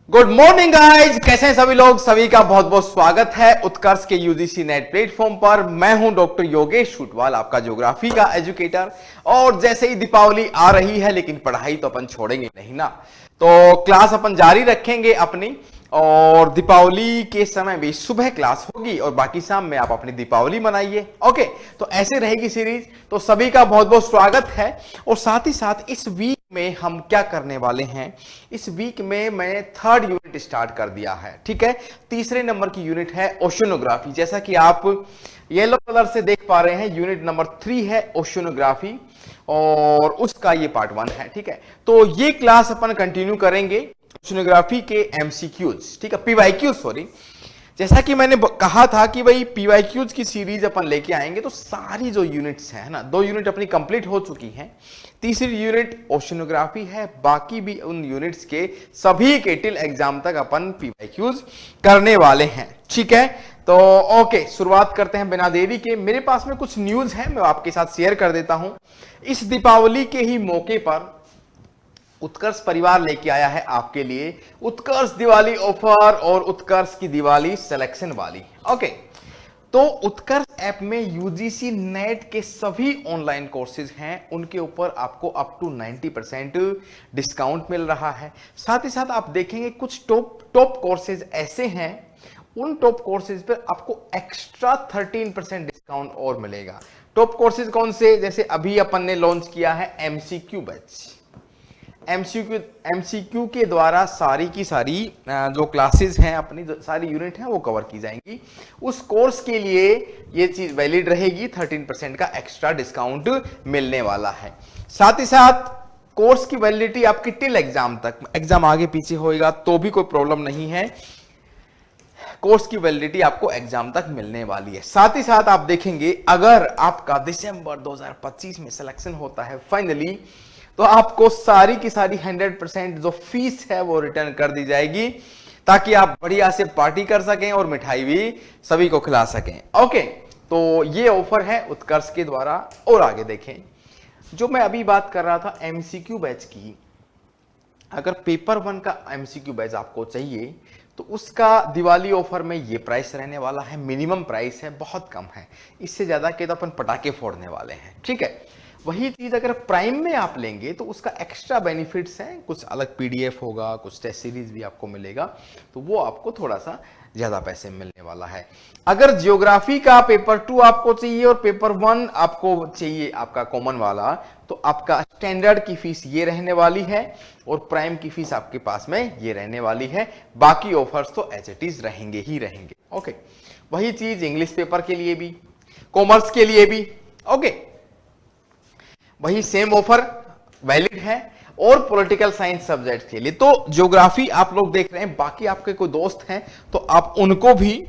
Good morning guys, कैसे हैं सभी लोग। सभी का बहुत बहुत स्वागत है उत्कर्ष के यूजीसी नेट प्लेटफॉर्म पर। मैं हूं डॉक्टर योगेश छूटवाल, आपका ज्योग्राफी का एजुकेटर। और जैसे ही दीपावली आ रही है, लेकिन पढ़ाई तो अपन छोड़ेंगे नहीं ना, तो क्लास अपन जारी रखेंगे अपनी। और दीपावली के समय भी सुबह क्लास होगी और बाकी शाम में आप अपनी दीपावली मनाइए। ओके, तो ऐसे रहेगी सीरीज। तो सभी का बहुत बहुत स्वागत है। और साथ ही साथ इस वीक में हम क्या करने वाले हैं, इस वीक में मैं थर्ड यूनिट स्टार्ट कर दिया है। ठीक है, तीसरे नंबर की यूनिट है ओशिनोग्राफी। जैसा कि आप येलो कलर से देख पा रहे हैं, यूनिट नंबर 3 है ओशिनोग्राफी और उसका ये पार्ट 1 है। ठीक है, तो ये क्लास अपन कंटिन्यू करेंगे ओशिनोग्राफी के एमसीक्यूज, ठीक है, पीवाईक्यूज, सॉरी। जैसा कि मैंने कहा था कि भाई पीवाईक्यूज की सीरीज अपन लेके आएंगे, तो सारी जो यूनिट्स हैं ना, 2 यूनिट अपनी कंप्लीट हो चुकी हैं, तीसरी यूनिट ओशिनोग्राफी है, बाकी भी उन यूनिट्स के सभी के टिल एग्जाम तक अपन पीवाईक्यूज करने वाले हैं। ठीक है, तो ओके, शुरुआत करते हैं बिना देरी के। मेरे पास में कुछ न्यूज है, मैं आपके साथ शेयर कर देता हूं। इस दीपावली के ही मौके पर उत्कर्ष परिवार लेके आया है आपके लिए उत्कर्ष दिवाली ऑफर और उत्कर्ष की दिवाली सिलेक्शन वाली। ओके, तो उत्कर्ष ऐप में यूजीसी नेट के सभी ऑनलाइन कोर्सेज हैं, उनके ऊपर आपको अप टू 90% डिस्काउंट मिल रहा है। साथ ही साथ आप देखेंगे कुछ टॉप कोर्सेज ऐसे हैं, उन टॉप कोर्सेज पर आपको एक्स्ट्रा 13% डिस्काउंट और मिलेगा। टॉप कोर्सेज कौन से, जैसे अभी अपन ने लॉन्च किया है एमसीक्यू बैच। एमसीक्यू के द्वारा सारी की सारी जो क्लासेस हैं, अपनी जो सारी यूनिट हैं, वो कवर की जाएंगी। उस कोर्स के लिए ये चीज वैलिड रहेगी, 13% का एक्स्ट्रा डिस्काउंट मिलने वाला है। साथ ही साथ कोर्स की वैलिडिटी आपकी टिल एग्जाम तक, एग्जाम आगे पीछे होएगा तो भी कोई प्रॉब्लम नहीं है, कोर्स की वैलिडिटी आपको एग्जाम तक मिलने वाली है। साथ ही साथ आप देखेंगे, अगर आपका दिसंबर 2025 में सिलेक्शन होता है फाइनली, तो आपको सारी की सारी 100% जो फीस है वो रिटर्न कर दी जाएगी, ताकि आप बढ़िया से पार्टी कर सकें और मिठाई भी सभी को खिला सकें। ओके, तो ये ऑफर है उत्कर्ष के द्वारा। और आगे देखें, जो मैं अभी बात कर रहा था एमसीक्यू बैच की, अगर पेपर 1 का एमसीक्यू बैच आपको चाहिए तो उसका दिवाली ऑफर में ये प्राइस रहने वाला है। मिनिमम प्राइस है, बहुत कम है, इससे ज्यादा के तो अपन पटाखे फोड़ने वाले हैं। ठीक है, वही चीज अगर प्राइम में आप लेंगे तो उसका एक्स्ट्रा बेनिफिट्स हैं, कुछ अलग पीडीएफ होगा, कुछ टेस्ट सीरीज भी आपको मिलेगा, तो वो आपको थोड़ा सा ज्यादा पैसे मिलने वाला है। अगर जियोग्राफी का पेपर 2 आपको चाहिए और पेपर 1 आपको चाहिए आपका कॉमन वाला, तो आपका स्टैंडर्ड की फीस ये रहने वाली है और प्राइम की फीस आपके पास में ये रहने वाली है। बाकी ऑफर्स तो एज इट इज रहेंगे ही रहेंगे। ओके, वही चीज इंग्लिश पेपर के लिए भी, कॉमर्स के लिए भी। ओके, वही सेम ऑफर वैलिड है और पॉलिटिकल साइंस सब्जेक्ट के लिए। तो ज्योग्राफी आप लोग देख रहे हैं, बाकी आपके कोई दोस्त हैं तो आप उनको भी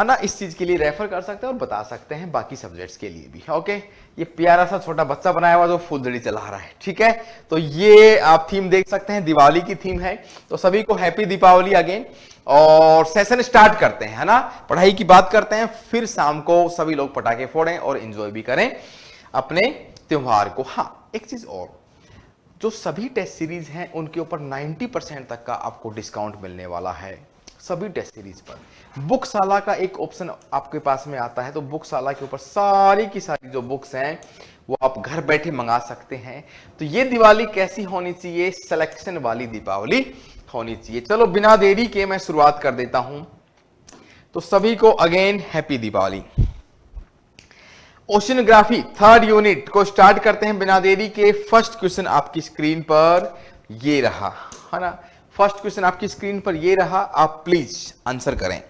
ना इस चीज के लिए रेफर कर सकते हैं और बता सकते हैं बाकी सब्जेक्ट्स के लिए भी। ओके, ये प्यारा सा छोटा बच्चा बनाया हुआ जो फुलझड़ी चला रहा है। ठीक है, तो ये आप थीम देख सकते हैं, दिवाली की थीम है। तो सभी को हैप्पी दीपावली अगेन। और सेशन स्टार्ट करते हैं, है ना, पढ़ाई की बात करते हैं, फिर शाम को सभी लोग पटाखे फोड़ें और एंजॉय भी करें अपने त्योहार को। हाँ, एक चीज और, जो सभी टेस्ट सीरीज हैं उनके ऊपर 90% तक का आपको डिस्काउंट मिलने वाला है, सभी टेस्ट सीरीज पर। बुकशाला का एक ऑप्शन आपके पास में आता है, तो बुकशाला के ऊपर सारी की सारी जो बुक्स हैं वो आप घर बैठे मंगा सकते हैं। तो ये दिवाली कैसी होनी चाहिए, सिलेक्शन वाली दीपावली होनी चाहिए। चलो बिना देरी के मैं शुरुआत कर देता हूं। तो सभी को again happy Deepavali. Oceanography third unit को स्टार्ट करते हैं बिना देरी के। फर्स्ट क्वेश्चन आपकी स्क्रीन पर ये रहा, है ना, फर्स्ट क्वेश्चन आपकी स्क्रीन पर ये रहा, आप प्लीज आंसर करें।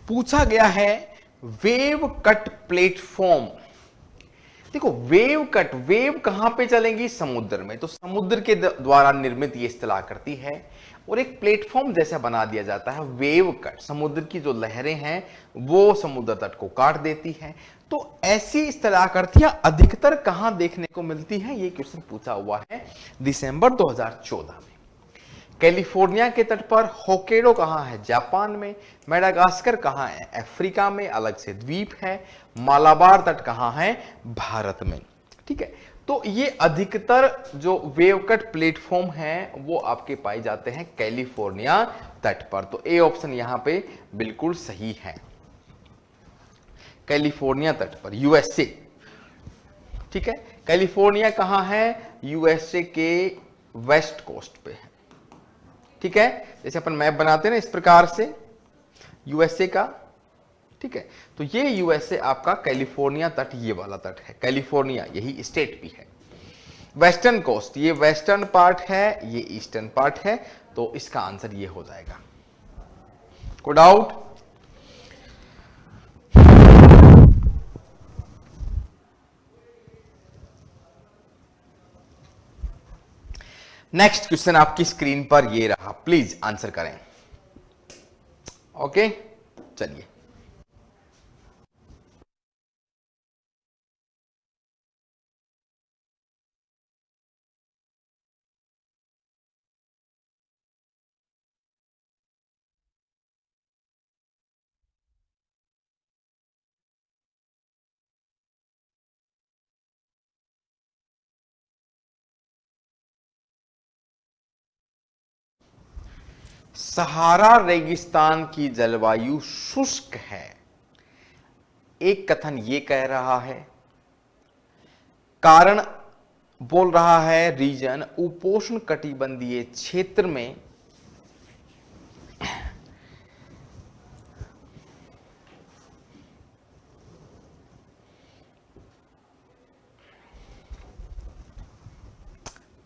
पूछा गया है वेव कट प्लेटफॉर्म। देखो वेव कहां पे चलेंगी? समुद्र में। तो समुद्र के द्वारा निर्मित ये इस्तेलाह करती है और एक प्लेटफॉर्म जैसा बना दिया जाता है वेव कट। समुद्र की जो लहरें हैं वो समुद्र तट को काट देती हैं। तो ऐसी इस्तेलाह करती है अधिकतर कहां देखने को मिलती है? ये क्वेश्चन पूछा हुआ है दिसंबर 2014 में। कैलिफोर्निया के तट पर। होक्काइडो कहां है? जापान में। मेडागास्कर कहां है? अफ्रीका में, अलग से द्वीप है। मालाबार तट कहां है? भारत में। ठीक है, तो ये अधिकतर जो वेवकट प्लेटफॉर्म हैं वो आपके पाए जाते हैं कैलिफोर्निया तट पर। तो ए ऑप्शन यहां पे बिल्कुल सही है, कैलिफोर्निया तट पर, यूएसए। ठीक है, कैलिफोर्निया कहां है? यूएसए के वेस्ट कोस्ट पे है। ठीक है, जैसे अपन मैप बनाते हैं ना इस प्रकार से यूएसए का। ठीक है, तो ये यूएसए आपका कैलिफोर्निया तट, ये वाला तट है कैलिफोर्निया, यही स्टेट भी है। वेस्टर्न कोस्ट, ये वेस्टर्न पार्ट है, ये ईस्टर्न पार्ट है। तो इसका आंसर ये हो जाएगा। कोई डाउट? नेक्स्ट क्वेश्चन आपकी स्क्रीन पर ये रहा, प्लीज आंसर करें। ओके, चलिए। सहारा रेगिस्तान की जलवायु शुष्क है। एक कथन ये कह रहा है, कारण बोल रहा है रीजन उपोष्ण कटिबंधीय क्षेत्र में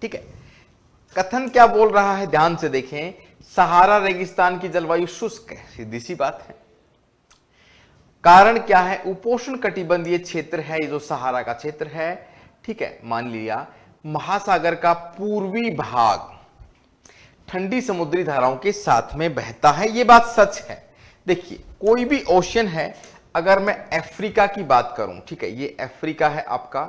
ठीक है, कथन क्या बोल रहा है ध्यान से देखें। सहारा रेगिस्तान की जलवायु शुष्क है, सीधी सी बात है। कारण क्या है? उपोष्ण कटिबंधीय क्षेत्र है ये जो सहारा का क्षेत्र है। ठीक है, मान लिया महासागर का पूर्वी भाग ठंडी समुद्री धाराओं के साथ में बहता है, ये बात सच है। देखिए कोई भी ओशन है, अगर मैं अफ्रीका की बात करूं, ठीक है, ये अफ्रीका है आपका।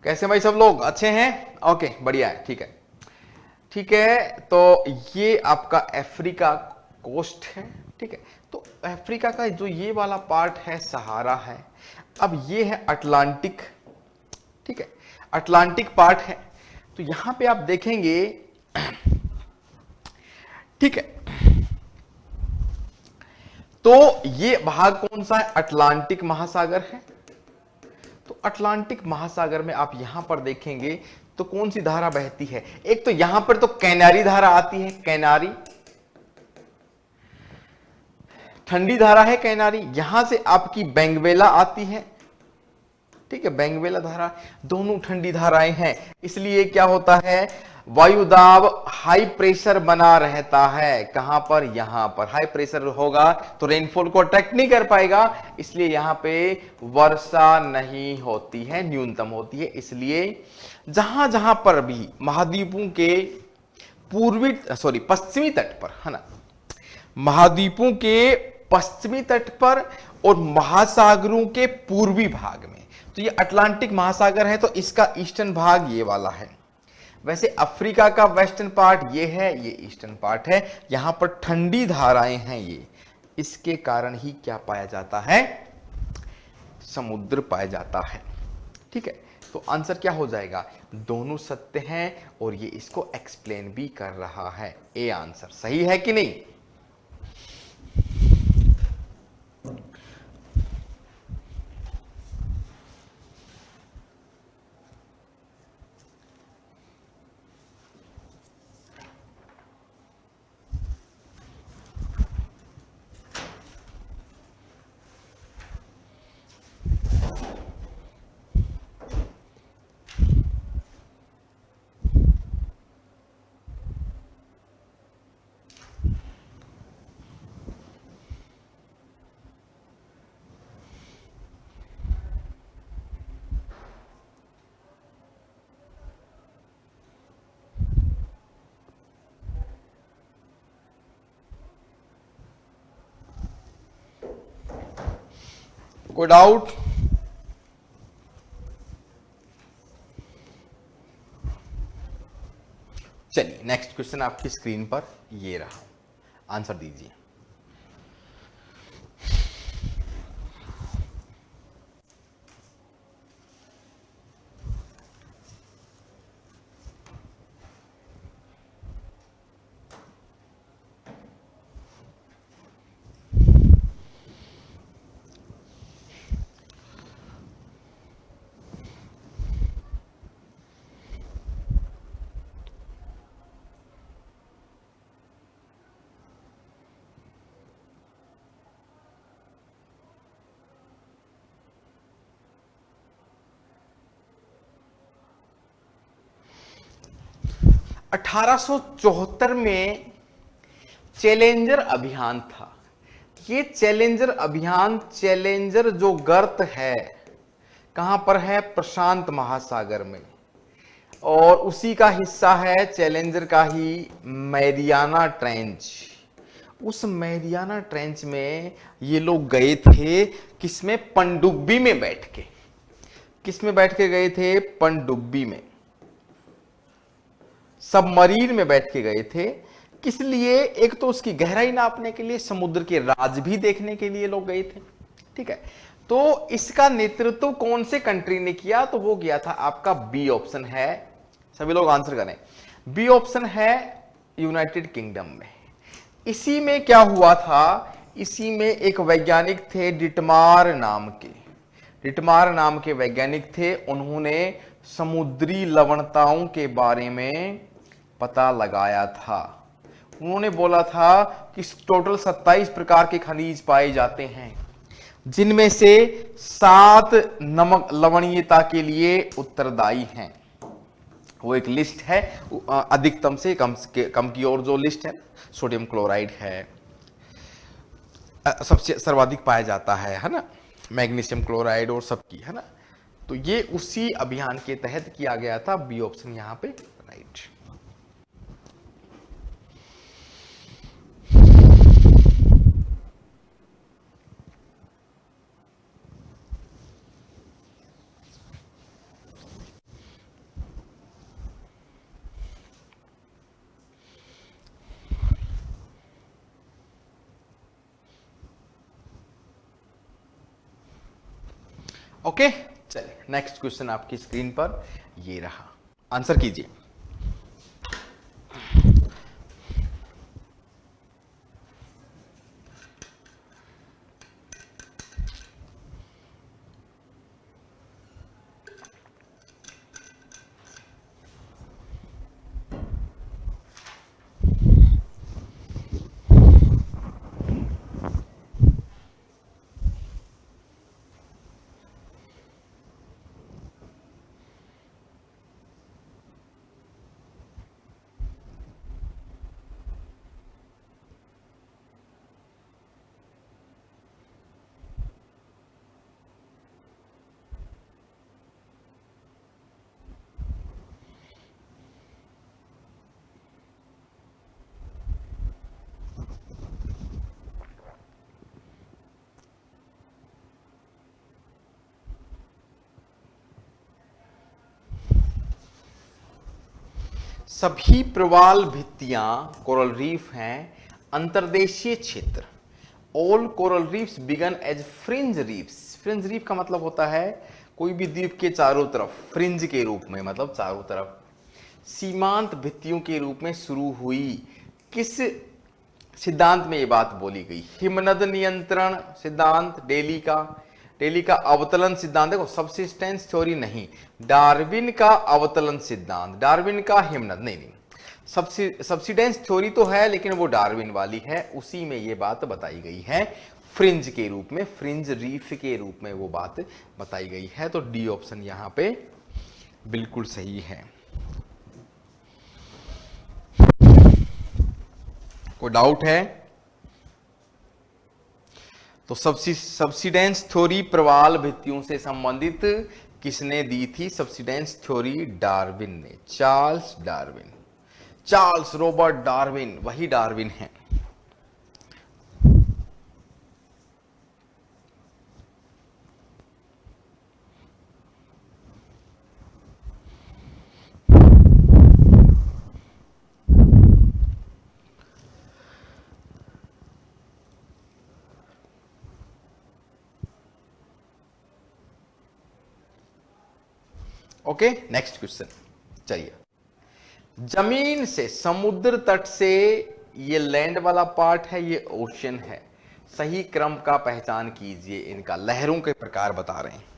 कैसे भाई सब लोग अच्छे हैं? ओके, बढ़िया है। ठीक है, ठीक है, तो ये आपका अफ्रीका कोस्ट है। ठीक है, तो अफ्रीका का जो ये वाला पार्ट है सहारा है। अब ये है अटलांटिक। ठीक है, अटलांटिक पार्ट है। तो यहां पे आप देखेंगे, ठीक है, तो ये भाग कौन सा है? अटलांटिक महासागर है। तो अटलांटिक महासागर में आप यहां पर देखेंगे तो कौन सी धारा बहती है? एक तो यहां पर तो कैनारी धारा आती है, कैनारी ठंडी धारा है कैनारी। यहां से आपकी बेंगवेला आती है। ठीक है, बेंगवेला धारा, दोनों ठंडी धाराएं हैं। इसलिए क्या होता है? वायुदाब हाई प्रेशर बना रहता है। कहां पर? यहां पर हाई प्रेशर होगा तो रेनफॉल को अट्रैक्ट नहीं कर पाएगा, इसलिए यहां पे वर्षा नहीं होती है, न्यूनतम होती है। इसलिए जहां जहां पर भी महाद्वीपों के पश्चिमी तट पर, है ना, महाद्वीपों के पश्चिमी तट पर और महासागरों के पूर्वी भाग में, तो ये अटलांटिक महासागर है, तो इसका ईस्टर्न भाग ये वाला है। वैसे अफ्रीका का वेस्टर्न पार्ट ये है, ये ईस्टर्न पार्ट है। यहां पर ठंडी धाराएं हैं ये, इसके कारण ही क्या पाया जाता है? समुद्र पाया जाता है। ठीक है, तो आंसर क्या हो जाएगा? दोनों सत्य हैं और ये इसको एक्सप्लेन भी कर रहा है। ए आंसर सही है कि नहीं? कोई डाउट? चलिए नेक्स्ट क्वेश्चन आपकी स्क्रीन पर ये रहा, आंसर दीजिए। (1874) में चैलेंजर अभियान था। ये चैलेंजर अभियान, चैलेंजर जो गर्त है कहां पर है? प्रशांत महासागर में, और उसी का हिस्सा है चैलेंजर का ही मैरियाना ट्रेंच। उस मैरियाना ट्रेंच में ये लोग गए थे, किसमें? पनडुब्बी में बैठ के। किसमें बैठ के गए थे? पनडुब्बी में, सबमरीन में बैठ के गए थे। किस लिए? एक तो उसकी गहराई नापने के लिए, समुद्र के राज भी देखने के लिए लोग गए थे। ठीक है, तो इसका नेतृत्व कौन से कंट्री ने किया? तो वो गया था आपका बी ऑप्शन है, सभी लोग आंसर करें, बी ऑप्शन है यूनाइटेड किंगडम में। इसी में क्या हुआ था? इसी में एक वैज्ञानिक थे डिटमार नाम के, डिटमार नाम के वैज्ञानिक थे। उन्होंने समुद्री लवणताओं के बारे में पता लगाया था। उन्होंने बोला था कि टोटल 27 प्रकार के खनिज पाए जाते हैं, जिनमें से 7 नमक लवणीयता के लिए उत्तरदायी हैं। वो एक लिस्ट है, अधिकतम से कम की ओर जो लिस्ट है। सोडियम क्लोराइड है, सबसे सर्वाधिक पाया जाता है ना, मैग्नीशियम क्लोराइड और सबकी, है ना। तो ये उसी अभियान के तहत किया गया था। बी ऑप्शन यहां पे राइट। ओके, चलिए नेक्स्ट क्वेश्चन आपकी स्क्रीन पर ये रहा, आंसर कीजिए। सभी प्रवाल भित्तियां कोरल रीफ हैं अंतर्देशीय क्षेत्र। All coral reefs began as fringe reefs. Fringe reef का मतलब होता है कोई भी द्वीप के चारों तरफ, फ्रिंज के रूप में मतलब चारों तरफ, सीमांत भित्तियों के रूप में शुरू हुई। किस सिद्धांत में ये बात बोली गई? हिमनद नियंत्रण सिद्धांत, डेली का अवतलन सिद्धांत। देखो सबसिस्टेंस थ्योरी नहीं, डार्विन का अवतलन सिद्धांत, डार्विन का हिमनद नहीं। सबसिडेंस थ्योरी तो है लेकिन वो डार्विन वाली है, उसी में ये बात बताई गई है फ्रिंज के रूप में, फ्रिंज रीफ के रूप में वो बात बताई गई है। तो डी ऑप्शन यहां पे बिल्कुल सही है। कोई डाउट है? तो सबसिडेंस थ्योरी प्रवाल भित्तियों से संबंधित किसने दी थी? सबसिडेंस थ्योरी डार्विन ने, Charles Darwin, Charles Robert Darwin, वही डार्विन है। Okay, next question. चलिए, जमीन से समुद्र तट से ये लैंड वाला पार्ट है, ये ओशन है, सही क्रम का पहचान कीजिए, इनका लहरों के प्रकार बता रहे हैं।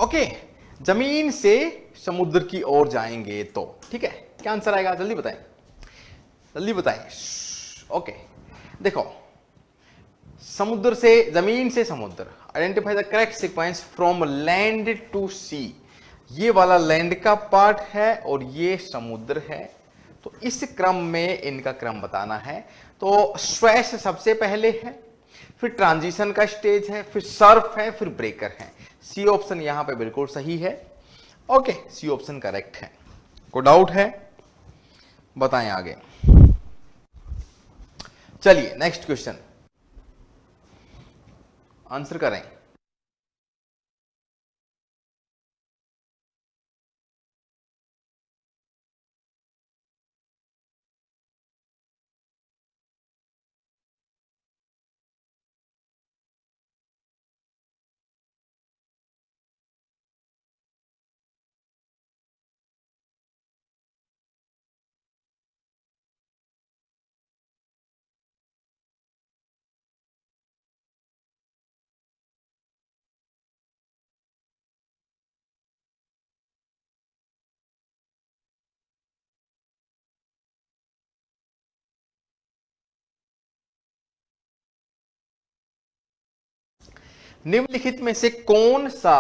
ओके, जमीन से समुद्र की ओर जाएंगे तो ठीक है, क्या आंसर आएगा? जल्दी बताएं, जल्दी बताएं। ओके, देखो, समुद्र से, जमीन से समुद्र, identify the correct sequence from land to sea. ये वाला लैंड का पार्ट है और ये समुद्र है, तो इस क्रम में इनका क्रम बताना है। तो स्ट्रेस सबसे पहले है, फिर ट्रांजिशन का स्टेज है, फिर सर्फ है, फिर ब्रेकर है। सी ऑप्शन यहां पे बिल्कुल सही है। ओके, सी ऑप्शन करेक्ट है। कोई डाउट है? बताएं आगे। चलिए नेक्स्ट क्वेश्चन आंसर करें। निम्नलिखित में से कौन सा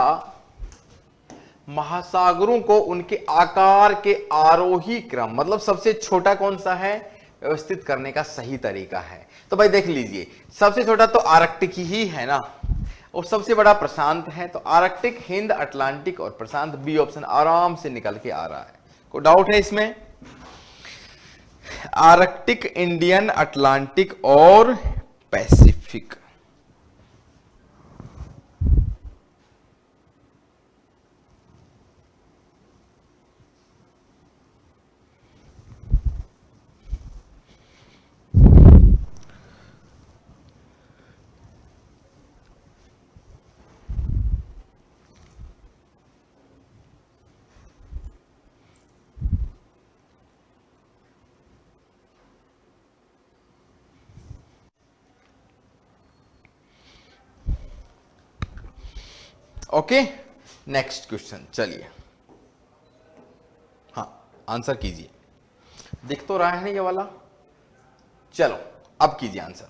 महासागरों को उनके आकार के आरोही क्रम, मतलब सबसे छोटा कौन सा है, व्यवस्थित करने का सही तरीका है? तो भाई देख लीजिए, सबसे छोटा तो आर्कटिक ही है ना, और सबसे बड़ा प्रशांत है। तो आर्कटिक, हिंद, अटलांटिक और प्रशांत, बी ऑप्शन आराम से निकल के आ रहा है। कोई डाउट है इसमें? आर्कटिक, इंडियन, अटलांटिक और पैसिफिक। ओके, नेक्स्ट क्वेश्चन, चलिए, हाँ आंसर कीजिए, दिख तो रहा है ना ये वाला, चलो अब कीजिए आंसर।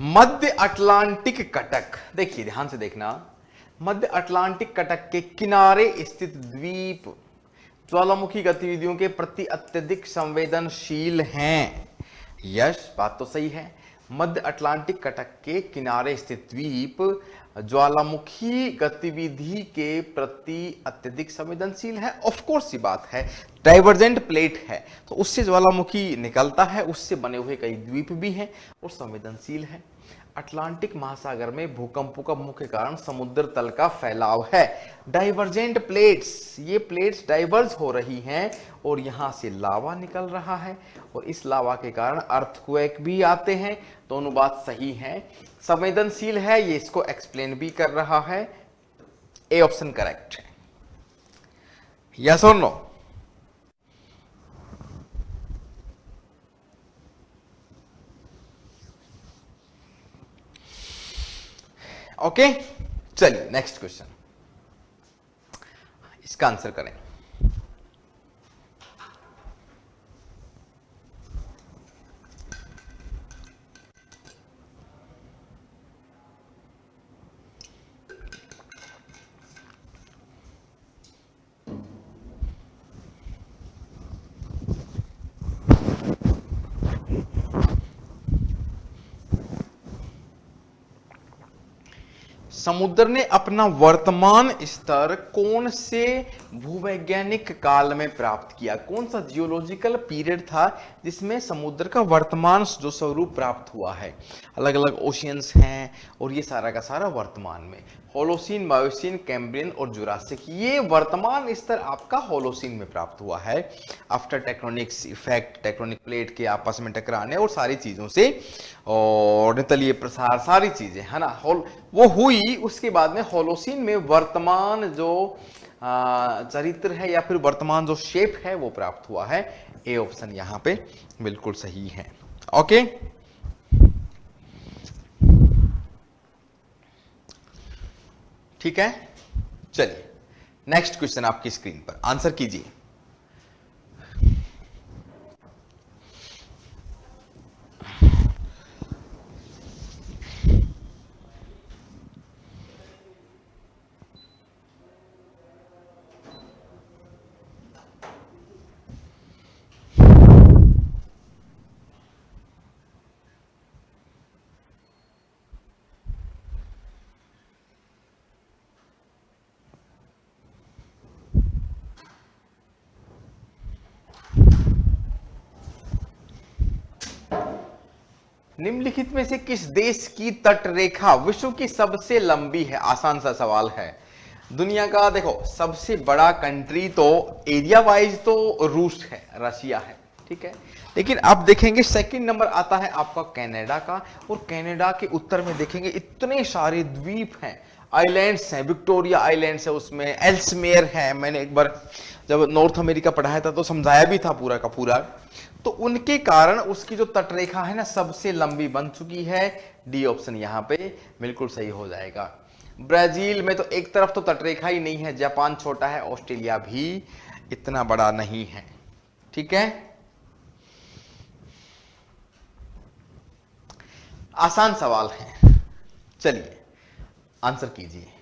मध्य अटलांटिक कटक, देखिए ध्यान से देखना, मध्य अटलांटिक कटक के किनारे स्थित द्वीप ज्वालामुखी गतिविधियों के प्रति अत्यधिक संवेदनशील हैं। यश, बात तो सही है, मध्य अटलांटिक कटक के किनारे स्थित द्वीप ज्वालामुखी गतिविधि के प्रति अत्यधिक संवेदनशील है। ऑफ कोर्स ये बात है, डाइवर्जेंट प्लेट है तो उससे ज्वालामुखी निकलता है, उससे बने हुए कई द्वीप भी हैं और संवेदनशील है। अटलांटिक महासागर में भूकंपों का मुख्य कारण समुद्र तल का फैलाव है। डाइवर्जेंट प्लेट्स, ये प्लेट्स डाइवर्ज हो रही हैं और यहां से लावा निकल रहा है और इस लावा के कारण अर्थक्वेक भी आते हैं। दोनों बात सही है, संवेदनशील है, ये इसको एक्सप्लेन भी कर रहा है। ए ऑप्शन करेक्ट है। यस और नो? ओके, चलिए नेक्स्ट क्वेश्चन, इसका आंसर करें। समुद्र ने अपना वर्तमान स्तर कौन से भूवैज्ञानिक काल में प्राप्त किया? कौन सा जियोलॉजिकल पीरियड था जिसमें समुद्र का वर्तमान जो स्वरूप प्राप्त हुआ है? अलग अलग ओशियंस हैं और ये सारा का सारा वर्तमान में, होलोसीन, मायोसीन, कैम्ब्रियन और जुरासिक, ये वर्तमान स्तर आपका होलोसीन में प्राप्त हुआ है after tectonics effect, tectonic plate के आपस में टकराने और सारी चीजों से, और तलीय प्रसार, सारी चीजें है ना, वो हुई। उसके बाद में होलोसीन में वर्तमान जो चरित्र है या फिर वर्तमान जो शेप है वो प्राप्त हुआ है। ए ऑप्शन यहां पे बिल्कुल सही है। ओके, ठीक है, चलिए नेक्स्ट क्वेश्चन आपकी स्क्रीन पर, आंसर कीजिए। निम्नलिखित में से किस देश की तट रेखा विश्व की सबसे लंबी है? आसान सा सवाल है। दुनिया का देखो सबसे बड़ा कंट्री तो एरिया वाइज तो रूस है, रशिया है, ठीक है, लेकिन आप देखेंगे सेकंड नंबर आता है आपका कनाडा का, और कनाडा के उत्तर में देखेंगे इतने सारे द्वीप हैं, आइलैंड्स हैं, विक्टोरिया आइलैंड्स है, उसमें एल्समेयर है। मैंने एक बार जब नॉर्थ अमेरिका पढ़ाया था तो समझाया भी था पूरा का पूरा। तो उनके कारण उसकी जो तटरेखा है ना सबसे लंबी बन चुकी है। डी ऑप्शन यहां पे बिल्कुल सही हो जाएगा। ब्राजील में तो एक तरफ तो तटरेखा ही नहीं है, जापान छोटा है, ऑस्ट्रेलिया भी इतना बड़ा नहीं है। ठीक है, आसान सवाल है, चलिए आंसर कीजिए।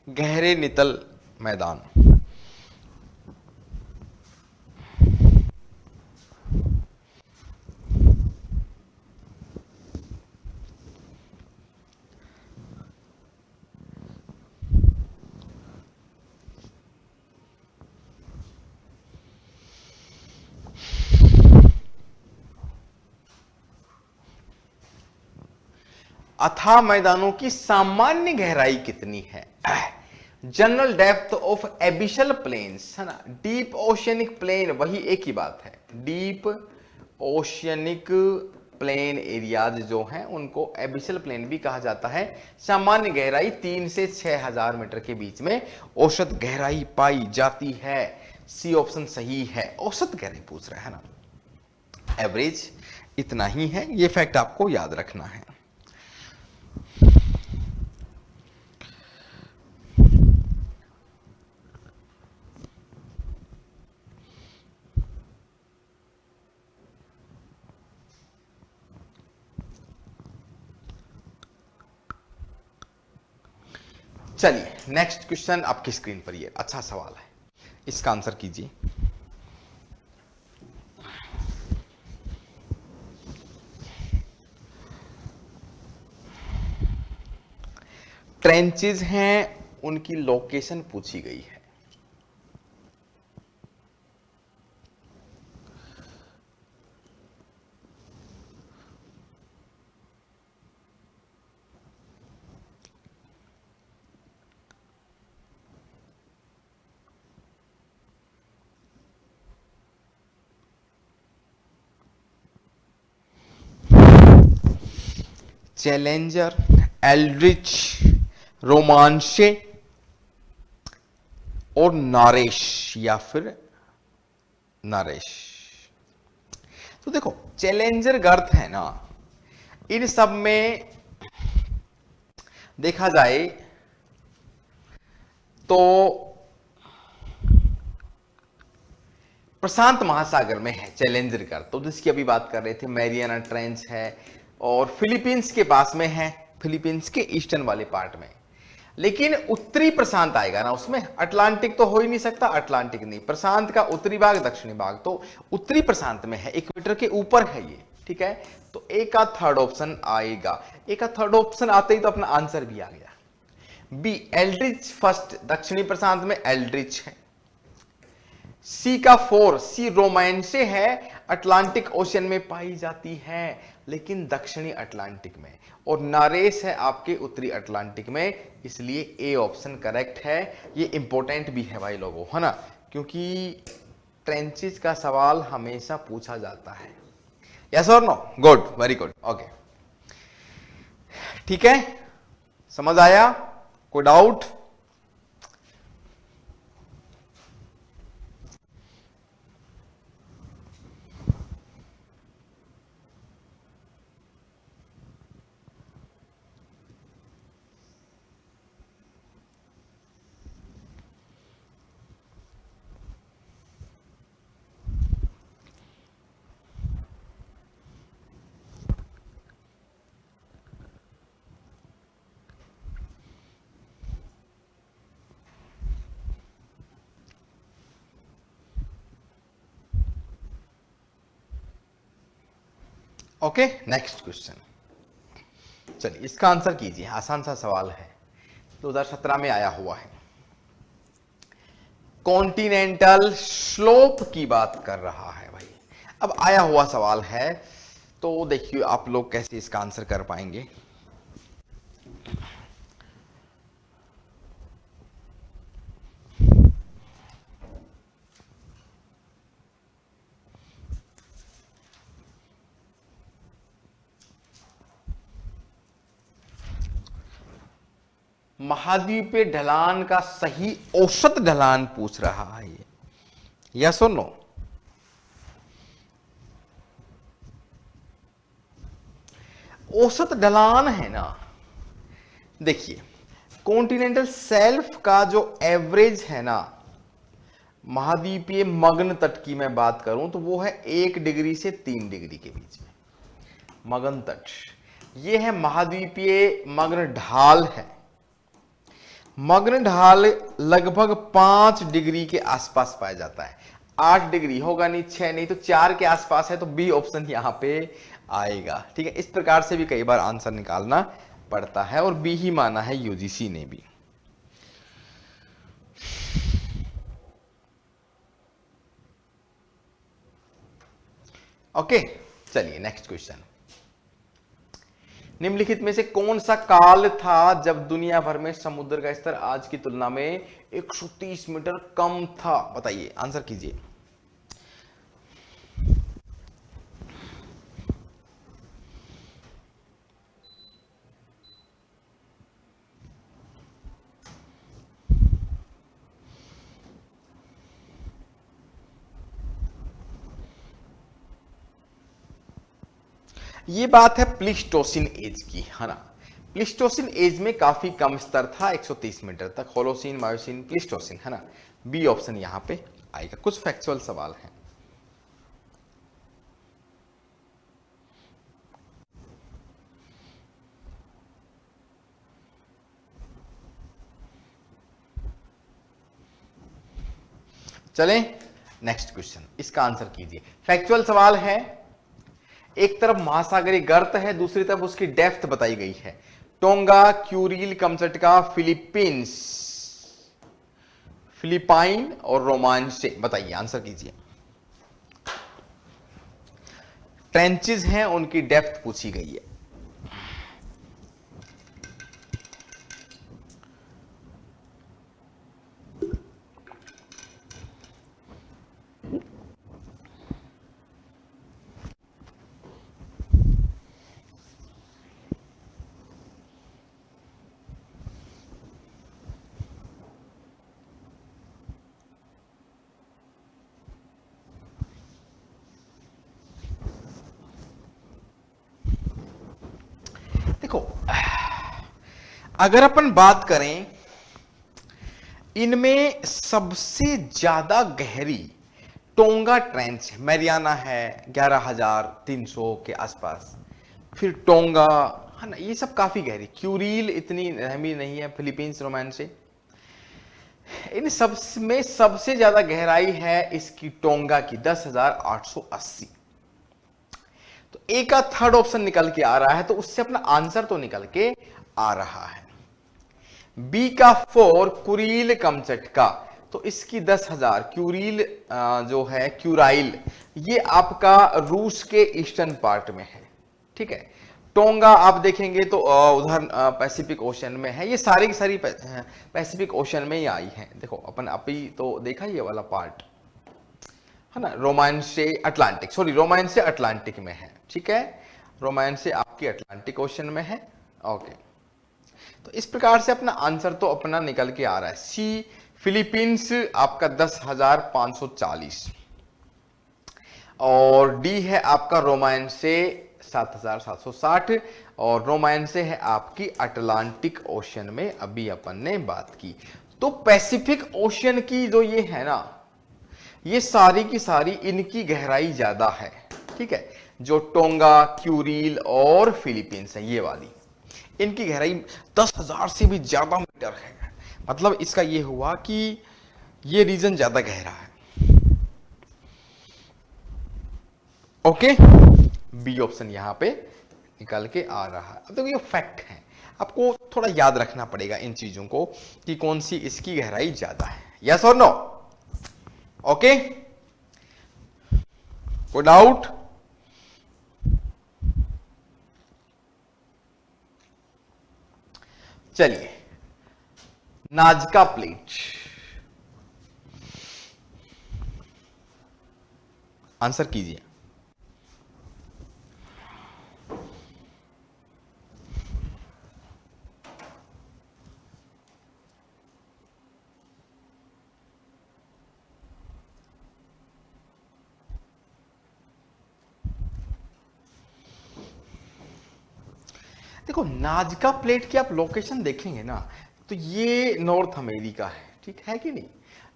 गहरे नितल मैदान। अथाह मैदानों की सामान्य गहराई कितनी है? जनरल डेप्थ ऑफ एबिशल प्लेन्स, है ना, डीप ओशियनिक प्लेन, वही एक ही बात है। डीप ओशियनिक प्लेन एरियाज जो हैं उनको एबिशल प्लेन भी कहा जाता है। सामान्य गहराई 3 से 6000 मीटर के बीच में औसत गहराई पाई जाती है। सी ऑप्शन सही है, औसत गहराई पूछ रहा है ना, एवरेज इतना ही है, ये फैक्ट आपको याद रखना है। चलिए नेक्स्ट क्वेश्चन आपकी स्क्रीन पर, ये अच्छा सवाल है, इसका आंसर कीजिए। ट्रेंचेज हैं, उनकी लोकेशन पूछी गई है। चैलेंजर, एल्ड्रिच, रोमांशे और नारेश, या फिर नारेश। तो देखो चैलेंजर गर्त है ना, इन सब में देखा जाए तो प्रशांत महासागर में है चैलेंजर गर्त, तो जिसकी अभी बात कर रहे थे। मैरियाना ट्रेंच है और फिलीपींस के पास में है, फिलीपींस के ईस्टर्न वाले पार्ट में। लेकिन उत्तरी प्रशांत आएगा ना, उसमें अटलांटिक तो हो ही नहीं सकता, अटलांटिक नहीं, प्रशांत का उत्तरी भाग दक्षिणी भाग, तो उत्तरी प्रशांत में है, इक्वेटर के ऊपर है ये। ठीक है, तो ए का थर्ड ऑप्शन आएगा। ए का थर्ड ऑप्शन आते ही तो अपना आंसर भी आ गया। बी एल्ड्रिच फर्स्ट, दक्षिणी प्रशांत में एल्ड्रिच है। सी का 4, सी रोमांसे है, अटलांटिक ओशियन में पाई जाती है लेकिन दक्षिणी अटलांटिक में। और नारेस है आपके उत्तरी अटलांटिक में, इसलिए ए ऑप्शन करेक्ट है। ये इंपॉर्टेंट भी है भाई लोगों, है ना, क्योंकि ट्रेंचेस का सवाल हमेशा पूछा जाता है। यस और no? Good, very good, okay, ठीक है, समझ आया? कोई डाउट? ओके, नेक्स्ट क्वेश्चन, चलिए इसका आंसर कीजिए। आसान सा सवाल है, 2017 में आया हुआ है। कॉन्टिनेंटल स्लोप की बात कर रहा है भाई। अब आया हुआ सवाल है, तो देखिए आप लोग कैसे इसका आंसर कर पाएंगे। महाद्वीपीय ढलान का सही औसत ढलान पूछ रहा है ये, यस और नो? औसत ढलान है ना, देखिए कॉन्टिनेंटल शेल्फ का जो एवरेज है ना, महाद्वीपीय मग्न तट की मैं बात करूं तो वो है 1 डिग्री से 3 डिग्री के बीच में मग्न तट। ये है महाद्वीपीय मग्न ढाल है। मग्न ढाल लगभग 5 डिग्री के आसपास पाया जाता है। 8 डिग्री होगा नहीं, 6 नहीं, तो 4 के आसपास है, तो बी ऑप्शन यहां पे आएगा। ठीक है, इस प्रकार से भी कई बार आंसर निकालना पड़ता है और बी ही माना है यूजीसी ने भी। ओके, चलिए नेक्स्ट क्वेश्चन। निम्नलिखित में से कौन सा काल था जब दुनिया भर में समुद्र का स्तर आज की तुलना में 130 मीटर कम था? बताइए, आंसर कीजिए। ये बात है प्लीस्टोसिन एज की, है ना। प्लीस्टोसिन एज में काफी कम स्तर था, 130 मीटर तक। होलोसिन, मायोसिन, प्लीस्टोसिन, है ना। बी ऑप्शन यहां पे आएगा। कुछ फैक्चुअल सवाल हैं। चलें नेक्स्ट क्वेश्चन, इसका आंसर कीजिए। फैक्चुअल सवाल है। एक तरफ महासागरीय गर्त है, दूसरी तरफ उसकी डेप्थ बताई गई है। Tonga, Kuril, Kamchatka, Philippines, Philippine और रोमांचे। बताइए, आंसर कीजिए। ट्रेंचेस हैं, उनकी डेप्थ पूछी गई है। देखो, अगर अपन बात करें, इनमें सबसे ज्यादा गहरी टोंगा ट्रेंच मैरियाना है 11,300 के आसपास। फिर टोंगा, है ना, ये सब काफी गहरी। क्यूरिल इतनी रहमी नहीं है, फिलीपींस, रोमांचे। इन सब में सबसे ज्यादा गहराई है इसकी टोंगा की, 10,880। तो ए का थर्ड ऑप्शन निकल के आ रहा है, तो उससे अपना आंसर तो निकल के आ रहा है। बी का 4 कुरील कमचटका, तो इसकी 10,000। क्यूरिल जो है, क्यूराइल, ये आपका रूस के ईस्टर्न पार्ट में है। ठीक है। टोंगा आप देखेंगे तो उधर पैसिफिक ओशन में है। ये सारी की सारी पैसिफिक ओशन में ही आई है। देखो, अपन अभी तो देखा ये वाला पार्ट, है ना। रोमांस से अटलांटिक, सॉरी, रोमांस से अटलांटिक में है। ठीक है, रोमांस से आपकी अटलांटिक ओशन में है। ओके, तो इस प्रकार से अपना आंसर तो अपना निकल के आ रहा है। सी फिलीपींस आपका 10,540 और डी है आपका रोमांस से 7,760 और रोमांस से है आपकी अटलांटिक ओशन में अभी अपन ने बात की। तो पैसिफिक ओशन की जो ये है ना, ये सारी की सारी इनकी गहराई ज्यादा है। ठीक है, जो टोंगा, क्यूरिल और फिलीपींस है, ये वाली, इनकी गहराई 10,000 से भी ज्यादा मीटर है। मतलब इसका ये हुआ कि ये रीजन ज्यादा गहरा है। ओके, बी ऑप्शन यहां पे निकल के आ रहा है। अब देखो, ये फैक्ट है, आपको थोड़ा याद रखना पड़ेगा इन चीजों को कि कौन सी इसकी गहराई ज्यादा है। यस और नो? ओके, कोई डाउट? चलिए, नाजका प्लेट, आंसर कीजिए। देखो, नाजका प्लेट की आप लोकेशन देखेंगे ना, तो ये नॉर्थ अमेरिका है, ठीक है कि नहीं।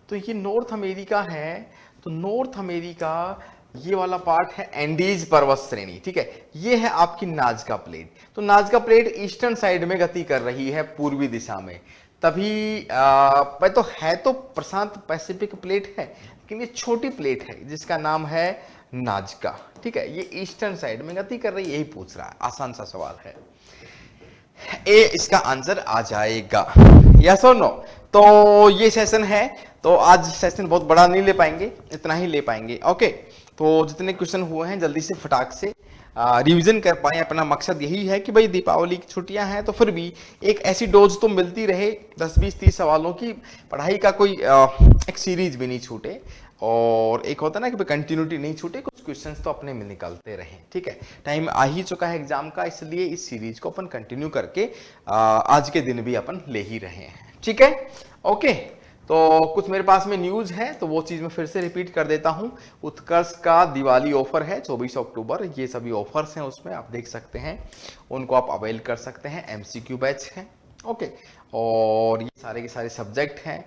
तो ये नॉर्थ अमेरिका है, तो नॉर्थ अमेरिका ये वाला पार्ट है एंडीज पर्वत श्रेणी, ठीक है। ये है आपकी नाजका प्लेट। तो नाजका प्लेट ईस्टर्न साइड में गति कर रही है पूर्वी दिशा में, तभी तो है तो प्रशांत पैसिफिक प्लेट है, लेकिन ये छोटी प्लेट है जिसका नाम है नाजका, ठीक है। ये ईस्टर्न साइड में गति कर रही है, यही पूछ रहा है, आसान सा सवाल है। ए इसका आंसर आ जाएगा, यस और नो। तो ये सेशन है, तो आज सेशन बहुत बड़ा नहीं ले पाएंगे, इतना ही ले पाएंगे, ओके। तो जितने क्वेश्चन हुए हैं जल्दी से फटाक से रिवीजन कर पाए। अपना मकसद यही है कि भाई दीपावली की छुट्टियां हैं तो फिर भी एक ऐसी डोज तो मिलती रहे, 10 20 30 सवालों की पढ़ाई का कोई एक सीरीज भी नहीं छूटे, और एक होता है ना कि कंटिन्यूटी नहीं छूटे, कुछ क्वेश्चंस तो अपने में निकलते रहें, ठीक है। टाइम आ ही चुका है एग्जाम का, इसलिए इस सीरीज को अपन कंटिन्यू करके आज के दिन भी अपन ले ही रहे हैं, ठीक है, ओके। तो कुछ मेरे पास में न्यूज है, तो वो चीज मैं फिर से रिपीट कर देता हूं। उत्कर्ष का दिवाली ऑफर है 24 अक्टूबर, ये सभी ऑफर्स हैं, उसमें आप देख सकते हैं, उनको आप अवेल कर सकते हैं। MCQ बैच है, ओके, और ये सारे के सारे सब्जेक्ट हैं,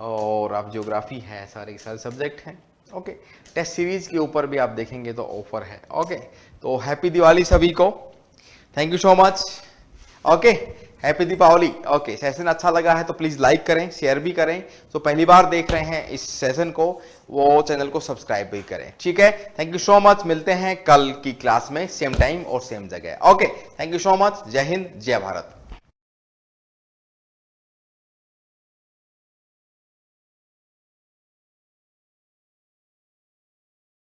और आप ज्योग्राफी है, सारे के सारे सब्जेक्ट हैं, ओके। टेस्ट सीरीज के ऊपर भी आप देखेंगे तो ऑफर है, ओके। तो हैप्पी दिवाली सभी को, thank you so much, okay, happy Deepavali, okay. Session अच्छा लगा है तो प्लीज लाइक करें, शेयर भी करें। तो पहली बार देख रहे हैं इस सेशन को, वो चैनल को सब्सक्राइब भी करें, ठीक है। थैंक यू सो मच, मिलते हैं कल की क्लास में सेम टाइम और सेम जगह, okay. Thank you so much, जय हिंद, जय भारत।